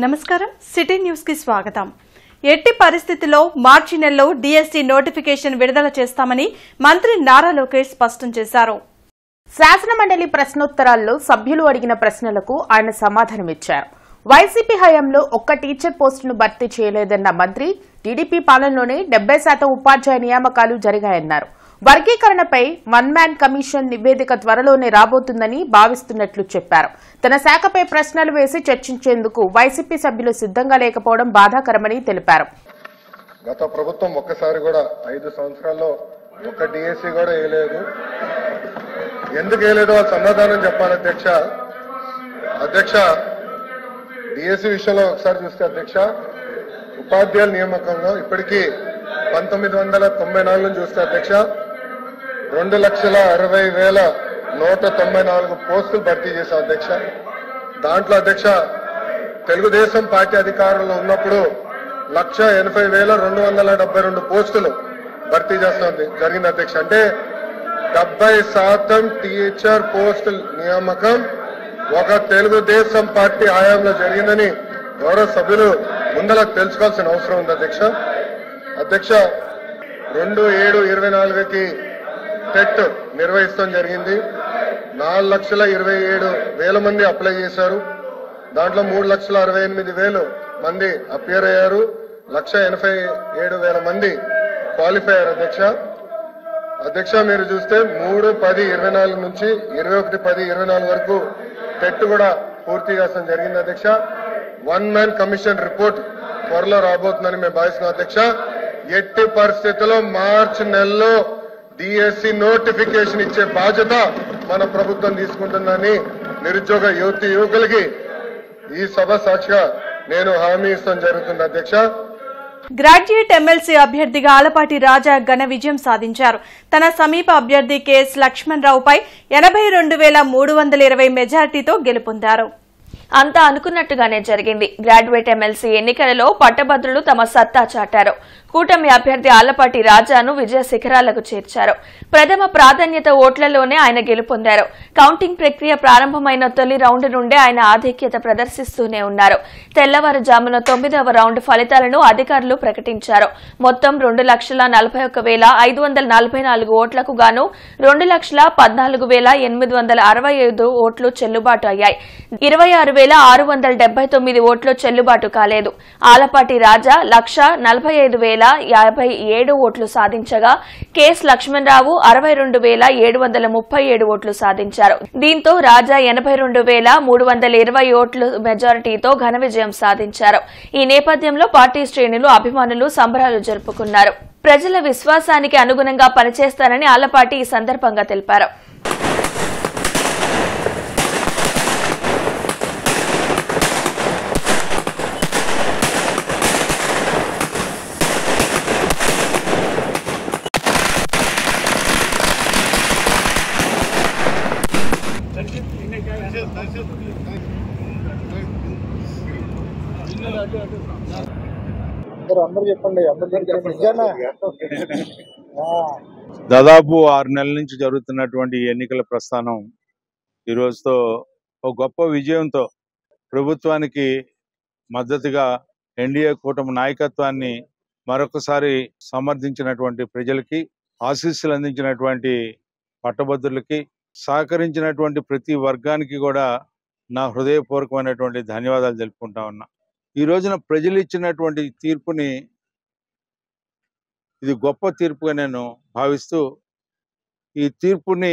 నమస్కారం city news కి స్వాగతం। ఎట్టి పరిస్థితుల్లో మార్చి నెలలో డిఎస్సి నోటిఫికేషన్ విడుదల చేస్తామని మంత్రి నారా లోకేష్ స్పష్టం చేశారు। శాసన మండలి ప్రశ్నోత్తరాల్లో సభ్యులు అడిగిన ప్రశ్నలకు ఆయన సమాధానమిచ్చారు। వైసీపీ హయాంలో ఒక్క టీచర్ పోస్టును భర్తీ చేయలేదన్న మంత్రి టీడీపీ పాలనలోనే 70% ఉపాధ్యాయ నియామకాలు జరిగాయన్నారు। వర్గీకరణపై వన్ మ్యాన్ కమిషన్ నివేదిక త్వరలోనే రాబోతుందని భావిస్తున్నట్లు చెప్పారు। తన శాఖపై ప్రశ్నలు వేసి చర్చించేందుకు వైసీపీ సభ్యులు సిద్ధంగా లేకపోవడం బాధాకరమని తెలిపారు। గత ప్రభుత్వం ఒక్కసారి కూడా 5 సంవత్సరాల్లో ఒక్క డిఎస్సి కూడా వేయలేదు। ఎందుకు వేయలేదో సమాధానం చెప్పాలి అధ్యక్ష। డిఎస్సి విషయంలో ఒకసారి చూస్తే అధ్యక్ష, ఉపాధ్యాయుల నియామకంలో ఇప్పటికీ 1994 నుంచి చూస్తే అధ్యక్ష 2,60,194 పోస్టులు భర్తీ చేశాం అధ్యక్ష। దాంట్లో అధ్యక్ష తెలుగుదేశం పార్టీ అధికారంలో ఉన్నప్పుడు 1,80,272 పోస్టులు భర్తీ చేస్తాం జరిగింది అధ్యక్ష। అంటే 70% టీచర్ పోస్టుల నియామకం ఒక తెలుగుదేశం పార్టీ హయాంలో జరిగిందని గౌరవ సభ్యులు ముందర తెలుసుకోవాల్సిన అవసరం ఉంది అధ్యక్ష। 2/7/24కి టెట్ నిర్వహించడం జరిగింది। 4,27,000 మంది అప్లై చేశారు। దాంట్లో 3,68,000 మంది అపియర్ అయ్యారు। 1,87,000 మంది క్వాలిఫై అయ్యారు అధ్యక్ష। మీరు చూస్తే 3/10/24 నుంచి 21/10/24 వరకు టెట్ కూడా పూర్తి చేస్తాం జరిగింది అధ్యక్ష। వన్ మ్యాన్ కమిషన్ రిపోర్ట్ త్వరలో రాబోతుందని మేము భావిస్తున్నాం అధ్యక్ష। ఎట్టి పరిస్థితుల్లో మార్చి నెలలో డిఎస్సి నోటిఫికేషన్ ఇచ్చే బాధ్యత మన ప్రభుత్వం తీసుకుంటుందని నిరుద్యోగ యువకులకి ఈ సభ సాక్షిగా నేను హామీ ఇస్తాం జరుగుతుంది అధ్యక్ష। గ్రాడ్యుయేట్ ఎమ్మెల్సీ అభ్యర్థిగా ఆలపాటి రాజా ఘన విజయం సాధించారు। తన సమీప అభ్యర్థి కెఎస్ లక్ష్మణరావుపై 82,320 మెజార్టీతో గెలుపొందారు। అంతా అనుకున్నట్టుగానే జరిగింది। గ్రాడ్యుయేట్ ఎమ్మెల్సీ ఎన్నికలలో పట్టభద్రులు తమ సత్తా చాటారు। కూటమి అభ్యర్థి ఆలపాటి రాజాను విజయ శిఖరాలకు చేర్చారు। ప్రథమ ప్రాధాన్యత ఓట్లలోనే ఆయన గెలుపొందారు। కౌంటింగ్ ప్రక్రియ ప్రారంభమైన తొలి రౌండ్ నుండే ఆయన ఆధిక్యత ప్రదర్శిస్తూనే ఉన్నారు। తెల్లవారుజామున 9వ రౌండ్ ఫలితాలను అధికారులు ప్రకటించారు। మొత్తం 2,41,544 ఓట్లకు గాను 2,14,865 ఓట్లు చెల్లుబాటు అయ్యాయి। 26,679 ఓట్లు చెల్లుబాటు కాలేదు। ఆలపాటి రాజా 1,45,057 ఓట్లు సాధించగా కెఎస్ లక్ష్మణరావు 62,737 ఓట్లు సాధించారు। దీంతో రాజా 82,320 ఓట్ల మెజారిటీతో ఘన విజయం సాధించారు। ఈ నేపథ్యంలో పార్టీ శ్రేణులు అభిమానులు సంబరాలు జరుపుకున్నారు। ప్రజల విశ్వాసానికి అనుగుణంగా పనిచేస్తారని ఆలపాటి ఈ సందర్భంగా తెలిపారు। దాదాపు 6 నెలల నుంచి జరుగుతున్నటువంటి ఎన్నికల ప్రస్థానం ఈ రోజుతో ఒక గొప్ప విజయంతో ప్రభుత్వానికి మద్దతుగా ఎన్డీఏ కూటమి నాయకత్వాన్ని మరొకసారి సమర్థించినటువంటి ప్రజలకి, ఆశీస్సులు అందించినటువంటి పట్టభద్రులకి, సహకరించినటువంటి ప్రతి వర్గానికి కూడా నా హృదయపూర్వకమైనటువంటి ధన్యవాదాలు తెలుపుకుంటా ఉన్నా। ఈ రోజున ప్రజలు ఇచ్చినటువంటి తీర్పుని ఇది గొప్ప తీర్పుగా నేను భావిస్తూ, ఈ తీర్పుని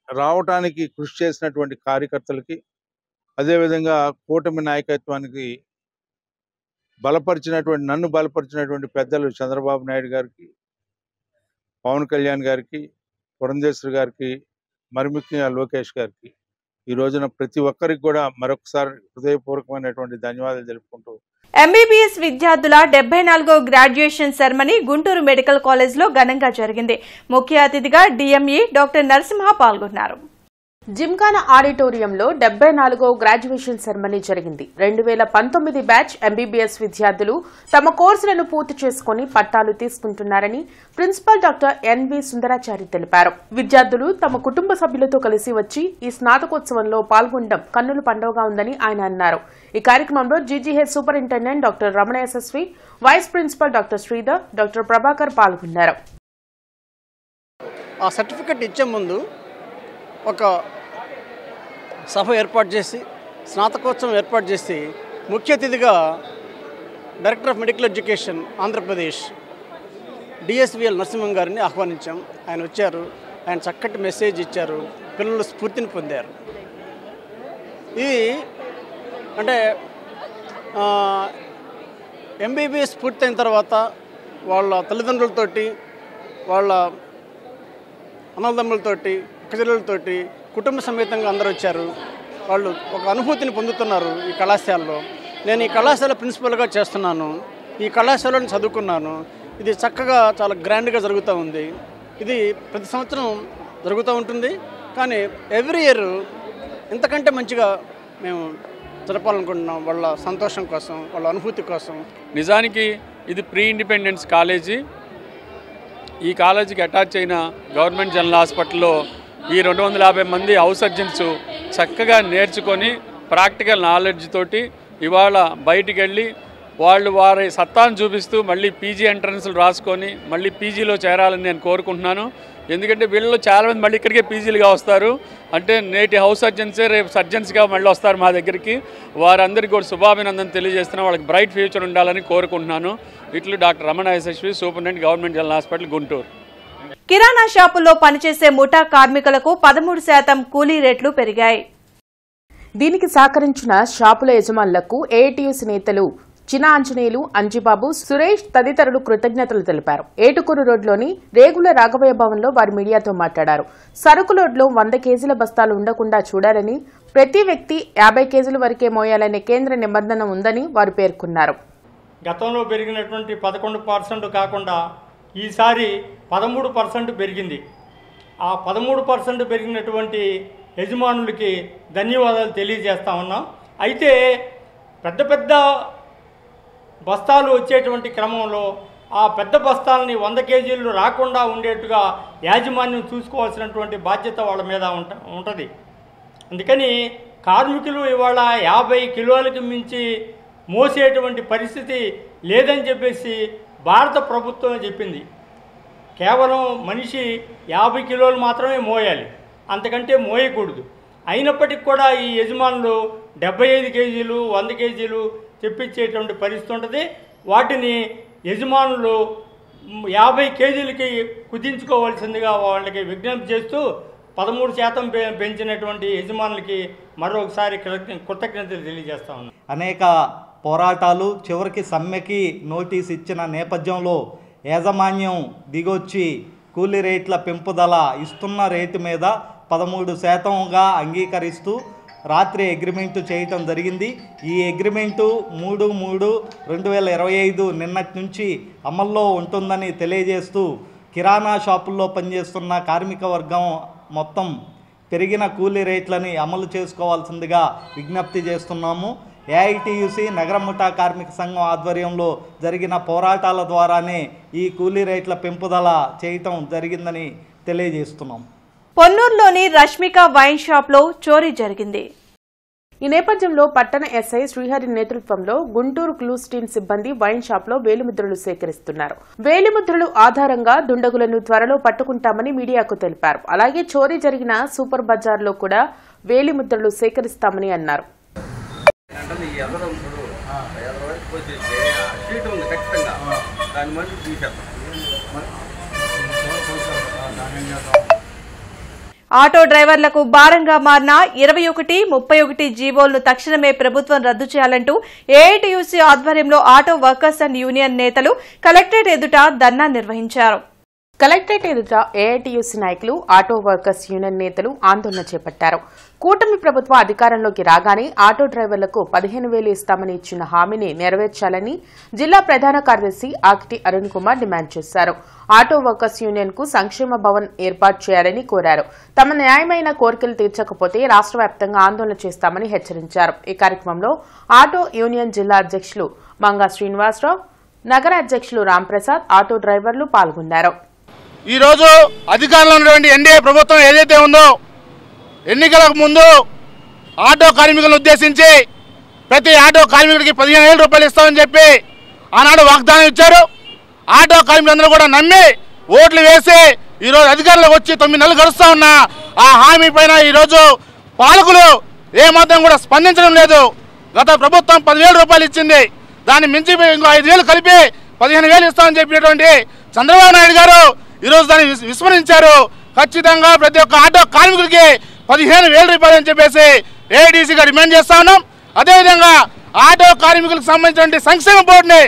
రావటానికి కృషి చేసినటువంటి కార్యకర్తలకి, అదేవిధంగా కూటమి నాయకత్వానికి నన్ను బలపరిచినటువంటి పెద్దలు చంద్రబాబు నాయుడు గారికి, పవన్ కళ్యాణ్ గారికి, పురంధేశ్వరి గారికి, మరి ముఖ్యంగా లోకేష్ గారికి ఈ రోజున ప్రతి ఒక్కరికి కూడా మరొకసారి హృదయపూర్వకమైనటువంటి ధన్యవాదాలు తెలుపుకుంటూ, ఎంబీబీఎస్ విద్యార్థుల 74వ graduation ceremony Guntur medical college లో ఘనంగా జరిగింది। ముఖ్య అతిథిగా డిఎంఈ డాక్టర్ నరసింహ పాల్గొన్నారు। జిమ్ఖానా ఆడిటోరియంలో 74వ గ్రాడ్యుయేషన్ సెరమనీ జరిగింది. 2019 బ్యాచ్ ఎంబీబీఎస్ విద్యార్థులు తమ కోర్సులను పూర్తి చేసుకుని పట్టాలు తీసుకుంటున్నారని ప్రిన్సిపల్ డాక్టర్ ఎన్వి సుందరాచారి తెలిపారు. విద్యార్థులు తమ కుటుంబ సభ్యులతో కలిసి వచ్చి ఈ స్నాతకోత్సవంలో పాల్గొనడం కన్నుల పండుగగా ఉందని ఆయన అన్నారు. ఈ కార్యక్రమంలో GGH superintendent doctor Ramana Yashasvi, vice principal doctor Sridhar, doctor Prabhakar పాల్గొన్నారు. ఆ సర్టిఫికెట్ ఇచ్చే ముందు ఒక సభ ఏర్పాటు చేసి స్నాతకోత్సవం ఏర్పాటు చేసి ముఖ్య అతిథిగా director of medical education Andhra Pradesh DSVL Narasimham గారిని ఆహ్వానించాం. ఆయన వచ్చారు, ఆయన చక్కటి మెసేజ్ ఇచ్చారు, పిల్లలు స్ఫూర్తిని పొందారు. ఇది అంటే ఎంబీబీఎస్ పూర్తయిన తర్వాత వాళ్ళ తల్లిదండ్రులతోటి, వాళ్ళ అన్నదమ్ములతోటి, అక్కచెల్లెలతోటి కుటుంబ సమేతంగా అందరూ వచ్చారు. వాళ్ళు ఒక అనుభూతిని పొందుతున్నారు ఈ కళాశాలలో. నేను ఈ కళాశాల ప్రిన్సిపల్గా చేస్తున్నాను, ఈ కళాశాలను చదువుకున్నాను. ఇది చక్కగా చాలా గ్రాండ్గా జరుగుతూ ఉంది. ఇది ప్రతి సంవత్సరం జరుగుతూ ఉంటుంది, కానీ ఎవ్రీ ఇయర్ ఇంతకంటే మంచిగా మేము జరపాలనుకుంటున్నాం. వాళ్ళ సంతోషం కోసం, వాళ్ళ అనుభూతి కోసం. నిజానికి ఇది ప్రీ ఇండిపెండెన్స్ కాలేజీ. ఈ కాలేజీకి అటాచ్ అయిన గవర్నమెంట్ జనరల్ హాస్పిటల్లో ఈ 250 మంది హౌస్ సర్జన్స్ చక్కగా నేర్చుకొని ప్రాక్టికల్ నాలెడ్జ్ తోటి ఇవాళ బయటికి వెళ్ళి వారి సత్తాను చూపిస్తూ మళ్ళీ పీజీ ఎంట్రన్స్లు రాసుకొని మళ్ళీ పీజీలో చేరాలని నేను కోరుకుంటున్నాను. ఎందుకంటే వీళ్ళు చాలామంది మళ్ళీ ఇక్కడికే పీజీలుగా వస్తారు. అంటే నేటి హౌస్ సర్జన్సే రేపు సర్జన్స్గా మళ్ళీ వస్తారు మా దగ్గరికి. వారందరికీ కూడా శుభాభినందన తెలియజేస్తున్నా. వాళ్ళకి బ్రైట్ ఫ్యూచర్ ఉండాలని కోరుకుంటున్నాను. ఇట్లు doctor Ramana Yashaswi, superintendent government general hospital, Guntur. Kirana షాపుల్లో పనిచేసే ముఠా కార్మికులకు 13% కూలీ రేట్లు పెరిగాయి. దీనికి సహకరించిన షాపుల యజమానులకు ఏఐటీయూసీ నేతలు చిన్న ఆంజనేయులు, అంజిబాబు, సురేష్ తదితరులు కృతజ్ఞతలు తెలిపారు. ఏటుకూరు రోడ్లోని రేగుల రాఘవయ్య భవన్లో వారు మీడియాతో మాట్లాడారు. సరుకు లోడ్లో 100 కేజీల బస్తాలు ఉండకుండా చూడాలని, ప్రతి వ్యక్తి 50 కేజీల వరకే మోయాలనే కేంద్ర నిబంధన ఉందని వారు పేర్కొన్నారు. గతంలో పెరిగినటువంటి 11% కాకుండా ఈసారి 13% పెరిగింది. ఆ 13% పెరిగినటువంటి యజమానులకి ధన్యవాదాలు తెలియజేస్తా ఉన్నాం. అయితే పెద్ద పెద్ద బస్తాలు వచ్చేటువంటి క్రమంలో ఆ పెద్ద బస్తాలని 100 కేజీలు రాకుండా ఉండేట్టుగా యాజమాన్యం చూసుకోవాల్సినటువంటి బాధ్యత వాళ్ళ మీద ఉంటుంది. అందుకని కార్మికులు ఇవాళ 50 కిలోలకు మించి మోసేటువంటి పరిస్థితి లేదని చెప్పేసి భారత ప్రభుత్వం చెప్పింది. కేవలం మనిషి 50 కిలోలు మాత్రమే మోయాలి, అంతకంటే మోయకూడదు. అయినప్పటికీ కూడా ఈ యజమానులు 75 కేజీలు 100 కేజీలు తెప్పించేటువంటి పరిస్థితి ఉంటుంది. వాటిని యజమానులు 50 కేజీలకి కుదించుకోవాల్సిందిగా వాళ్ళకి విజ్ఞప్తి చేస్తూ 13% పెంచినటువంటి యజమానులకి మరొకసారి కృతజ్ఞతలు తెలియజేస్తా ఉన్నాం. అనేక పోరాటాలు చివరికి సమ్మెకి నోటీస్ ఇచ్చిన నేపథ్యంలో యాజమాన్యం దిగొచ్చి కూలీ రేట్ల పెంపుదల ఇస్తున్న రేటు మీద 13%గా అంగీకరిస్తూ రాత్రి అగ్రిమెంటు చేయటం జరిగింది. ఈ అగ్రిమెంటు 3/3/2025 నిన్నటి నుంచి అమల్లో ఉంటుందని తెలియజేస్తూ కిరాణా షాపుల్లో పనిచేస్తున్న కార్మిక వర్గం మొత్తం పెరిగిన కూలీ రేట్లని అమలు చేసుకోవాల్సిందిగా విజ్ఞప్తి చేస్తున్నాము. ఏఐటీయూసీ నగర ముఠా కార్మిక సంఘం ఆధ్వర్యంలో జరిగిన పోరాటాల ద్వారానే ఈ కూలీ రేట్ల పెంపుదల చేయటం జరిగిందని తెలియజేస్తున్నాం. పొన్నూరులోని రష్మిక వైన్ షాప్లో చోరీ జరిగింది. ఈ నేపథ్యంలో పట్టణ ఎస్ఐ శ్రీహరి నేతృత్వంలో గుంటూరు క్లూస్ టీం సిబ్బంది వైన్ షాప్లో వేలిముద్రలు సేకరిస్తున్నారు. వేలిముద్రలు ఆధారంగా దుండగులను త్వరలో పట్టుకుంటామని మీడియాకు తెలిపారు. అలాగే చోరీ జరిగిన సూపర్ బజార్లో కూడా వేలిముద్రలు సేకరిస్తామని అన్నారు. ఆటో డ్రైవర్లకు భారంగా మారిన 21, 31 జీవోలను తక్షణమే ప్రభుత్వం రద్దు చేయాలంటూ ఏఐటీయూసీ ఆధ్వర్యంలో ఆటో వర్కర్స్ అండ్ యూనియన్ నేతలు కలెక్టరేట్ ఎదుట ధర్నా నిర్వహించారు. కలెక్టరేట్ ఎదుట ఏఐటీయూసీ నాయకులు, ఆటో వర్కర్స్ యూనియన్ నేతలు ఆందోళన చేపట్టారు. కూటమి ప్రభుత్వం అధికారంలోకి రాగానే ఆటో డ్రైవర్లకు 15,000 ఇస్తామని ఇచ్చిన హామీని నెరవేర్చాలని జిల్లా ప్రధాన కార్యదర్శి ఆకిటి అరుణ్ కుమార్ డిమాండ్ చేశారు. ఆటో వర్కర్స్ యూనియన్ కు సంక్షేమ భవన్ ఏర్పాటు చేయాలని కోరారు. తమ న్యాయమైన కోరికలు తీర్చకపోతే రాష్ట్ర వ్యాప్తంగా ఆందోళన చేస్తామని హెచ్చరించారు. ఈ కార్యక్రమంలో ఆటో యూనియన్ జిల్లా అధ్యక్షులు మంగా శ్రీనివాసరావు, నగర అధ్యక్షులు రాంప్రసాద్, ఆటో డ్రైవర్లు పాల్గొన్నారు. ఈరోజు అధికారంలో ఉన్నటువంటి ఎన్డీఏ ప్రభుత్వం ఏదైతే ఉందో ఎన్నికలకు ముందు ఆటో కార్మికులను ఉద్దేశించి ప్రతి ఆటో కార్మికుడికి 15,000 రూపాయలు ఇస్తామని చెప్పి ఆనాడు వాగ్దానం ఇచ్చారు. ఆటో కార్మికులందరూ కూడా నమ్మి ఓట్లు వేసి ఈరోజు అధికారంలోకి వచ్చి 9 నెలలు గడుస్తూ ఉన్నా ఆ హామీ పైన ఈరోజు పాలకులు ఏమాత్రం కూడా స్పందించడం లేదు. గత ప్రభుత్వం 10,000 రూపాయలు ఇచ్చింది, దాన్ని మించి ఇంకో 5,000 కలిపి 15,000 ఇస్తామని చెప్పినటువంటి చంద్రబాబు నాయుడు గారు ఈరోజు దాన్ని విస్మరించారు. ఖచ్చితంగా ప్రతి ఒక్క ఆటో కార్మికుడికి 15,000 రూపాయలు అని చెప్పేసి ఏఐటీసీగా డిమాండ్ చేస్తా ఉన్నాం. అదేవిధంగా ఆటో కార్మికులకు సంబంధించిన సంక్షేమ బోర్డుని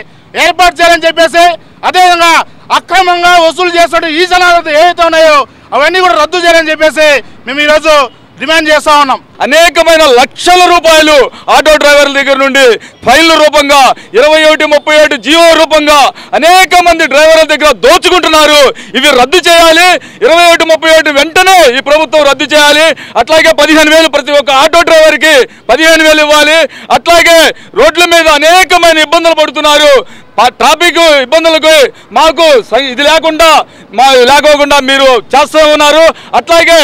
ఏర్పాటు చేయాలని చెప్పేసి, అదేవిధంగా అక్రమంగా వసూలు చేసే ఈ జనాలు ఏవైతే ఉన్నాయో అవన్నీ కూడా రద్దు చేయాలని చెప్పేసి మేము ఈరోజు డిమాండ్ చేస్తా ఉన్నాం. అనేకమైన లక్షల రూపాయలు ఆటో డ్రైవర్ల దగ్గర నుండి ఫైన్ల రూపంగా 21, 37 జీవో రూపంగా అనేక మంది డ్రైవర్ల దగ్గర దోచుకుంటున్నారు. ఇవి రద్దు చేయాలి. 21, 37 వెంటనే ఈ ప్రభుత్వం రద్దు చేయాలి. అట్లాగే 15,000 ప్రతి ఒక్క ఆటో డ్రైవర్కి 15,000 ఇవ్వాలి. అట్లాగే రోడ్ల మీద అనేకమైన ఇబ్బందులు పడుతున్నారు. ట్రాఫిక్ ఇబ్బందులకు మాకు ఇది లేకోకుండా మీరు చేస్తూ ఉన్నారు. అట్లాగే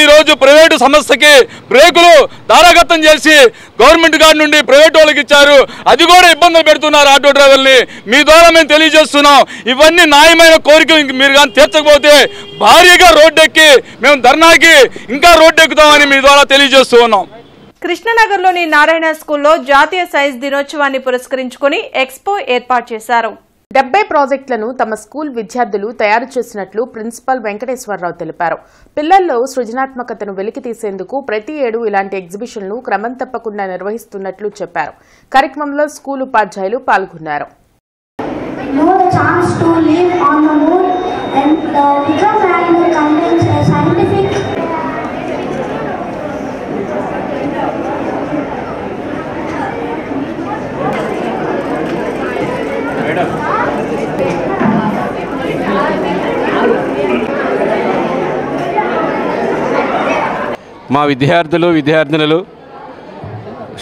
ఈరోజు ప్రైవేటు సంస్థకి బ్రేకులు దారాగతం చేసి గవర్నమెంట్ గారి నుండి ప్రైవేట్ వాళ్ళకి ఇచ్చారు. అది కూడా ఇబ్బందులు పెడుతున్నారు ఆటో డ్రైవర్ని. మీ ద్వారా మేము తెలియజేస్తున్నాం, ఇవన్నీ న్యాయమైన కోరికలు మీరు కానీ తీర్చకపోతే భారీగా రోడ్డెక్కి మేము ధర్నాకి ఇంకా రోడ్డెక్కుతామని మీ ద్వారా తెలియజేస్తూ ఉన్నాం. కృష్ణనగర్లోని నారాయణ స్కూల్లో జాతీయ సైన్స్ దినోత్సవాన్ని పురస్కరించుకుని ఎక్స్పో ఏర్పాటు చేశారు. 70 ప్రాజెక్టులను తమ స్కూల్ విద్యార్థులు తయారు చేసినట్లు ప్రిన్సిపల్ వెంకటేశ్వరరావు తెలిపారు. పిల్లల్లో సృజనాత్మకతను వెలికితీసేందుకు ప్రతి ఏడు ఇలాంటి ఎగ్జిబిషన్లు క్రమం తప్పకుండా నిర్వహిస్తున్నట్లు చెప్పారు. కార్యక్రమంలో స్కూల్ ఉపాధ్యాయులు పాల్గొన్నారు. మా విద్యార్థినులు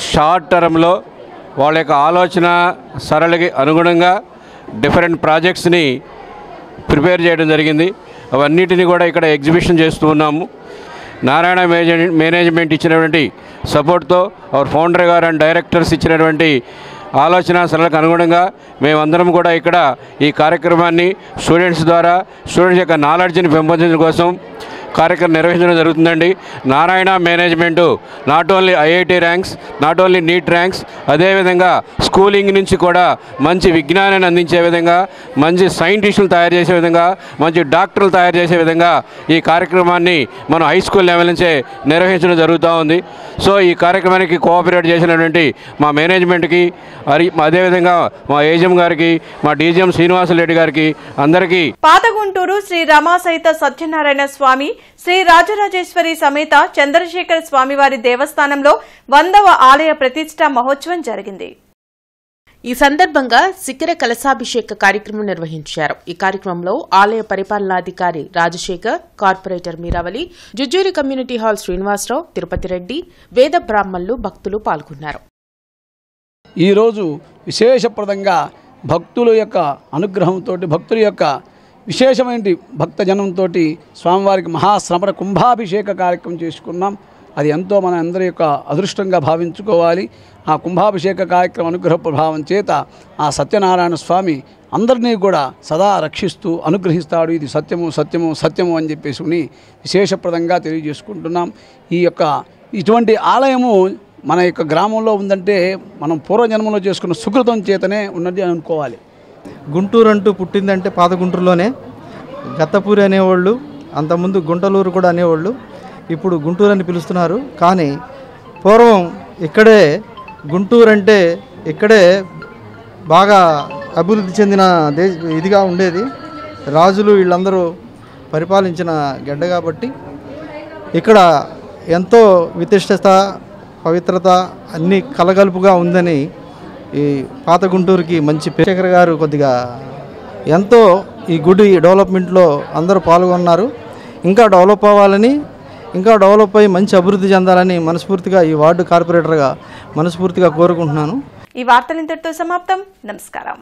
షార్ట్ టర్మ్లో వాళ్ళ యొక్క ఆలోచన సరళికి అనుగుణంగా డిఫరెంట్ ప్రాజెక్ట్స్ని ప్రిపేర్ చేయడం జరిగింది. అవన్నిటిని కూడా ఇక్కడ ఎగ్జిబిషన్ చేస్తూ ఉన్నాము. నారాయణ మేనేజ్మెంట్ ఇచ్చినటువంటి సపోర్ట్తో అవర్ ఫౌండర్ గారు అండ్ డైరెక్టర్స్ ఇచ్చినటువంటి ఆలోచన సరళకు అనుగుణంగా మేమందరం కూడా ఇక్కడ ఈ కార్యక్రమాన్ని స్టూడెంట్స్ యొక్క నాలెడ్జ్ని పెంపొందించడం కోసం కార్యక్రమం నిర్వహించడం జరుగుతుందండి. Narayana management not only IIT ranks, not only NEET ranks, అదేవిధంగా స్కూలింగ్ నుంచి కూడా మంచి విజ్ఞానాన్ని అందించే విధంగా, మంచి సైంటిస్టులు తయారు చేసే విధంగా, మంచి డాక్టర్లు తయారు చేసే విధంగా ఈ కార్యక్రమాన్ని మనం హై స్కూల్ లెవెల్ నుంచే నిర్వహించడం జరుగుతూ ఉంది. సో ఈ కార్యక్రమానికి కోఆపరేట్ చేసినటువంటి మా మేనేజ్మెంట్కి, అదేవిధంగా మా ఏజిఎం గారికి, మా డీజీఎం శ్రీనివాసరెడ్డి గారికి అందరికీ. పాత గుంటూరు శ్రీ రమా సహిత సత్యనారాయణ స్వామి, శ్రీ రాజరాజేశ్వరి సమేత చంద్రశేఖర స్వామివారి దేవస్థానంలో 100వ ఆలయ ప్రతిష్ఠా మహోత్సవం జరిగింది. ఈ సందర్భంగా శిఖర కలశాభిషేక కార్యక్రమం నిర్వహించారు. ఈ కార్యక్రమంలో ఆలయ పరిపాలనాధికారి Rajasekhar, corporator Meeravali, Jujjuri community hall Srinivasa Rao, Tirupati Reddy, వేద బ్రాహ్మణులు, భక్తులు పాల్గొన్నారు. ఈరోజు విశేషప్రదంగా భక్తుల యొక్క అనుగ్రహంతో, భక్తుల యొక్క విశేషమైన భక్తజనంతో స్వామివారికి మహాశ్రమణ కుంభాభిషేక కార్యక్రమం చేసుకున్నాం. అది ఎంతో మన అందరి యొక్క అదృష్టంగా భావించుకోవాలి. ఆ కుంభాభిషేక కార్యక్రమం అనుగ్రహ ప్రభావం చేత ఆ సత్యనారాయణ స్వామి అందరినీ కూడా సదా రక్షిస్తూ అనుగ్రహిస్తాడు. ఇది సత్యము అని చెప్పేసి విశేషప్రదంగా తెలియజేసుకుంటున్నాం. ఇటువంటి ఆలయము మన యొక్క గ్రామంలో ఉందంటే మనం పూర్వజన్మలో చేసుకున్న సుకృతం చేతనే ఉన్నది అని అనుకోవాలి. గుంటూరు అంటూ పుట్టిందంటే పాత గుంటూరులోనే. గత్తపూరి అనేవాళ్ళు, అంతకుముందు గుంటలూరు కూడా అనేవాళ్ళు, ఇప్పుడు గుంటూరు అని పిలుస్తున్నారు. కానీ పూర్వం ఇక్కడే గుంటూరు అంటే ఇక్కడే బాగా అభివృద్ధి చెందిన ఇదిగా ఉండేది. రాజులు వీళ్ళందరూ పరిపాలించిన గడ్డ కాబట్టి ఇక్కడ ఎంతో విశిష్టత పవిత్రత అన్నీ కలగలుపుగా ఉందని ఈ పాత గుంటూరుకి మంచి శేఖర్ గారు కొద్దిగా ఎంతో ఈ గుడి డెవలప్మెంట్లో అందరూ పాల్గొన్నారు. ఇంకా డెవలప్ అవ్వాలని, ఇంకా డెవలప్ అయ్యి మంచి అభివృద్ధి చెందాలని మనస్ఫూర్తిగా ఈ వార్డు కార్పొరేటర్గా మనస్ఫూర్తిగా కోరుకుంటున్నాను. ఈ వార్తలు ఇంతటితో సమాప్తం. నమస్కారం.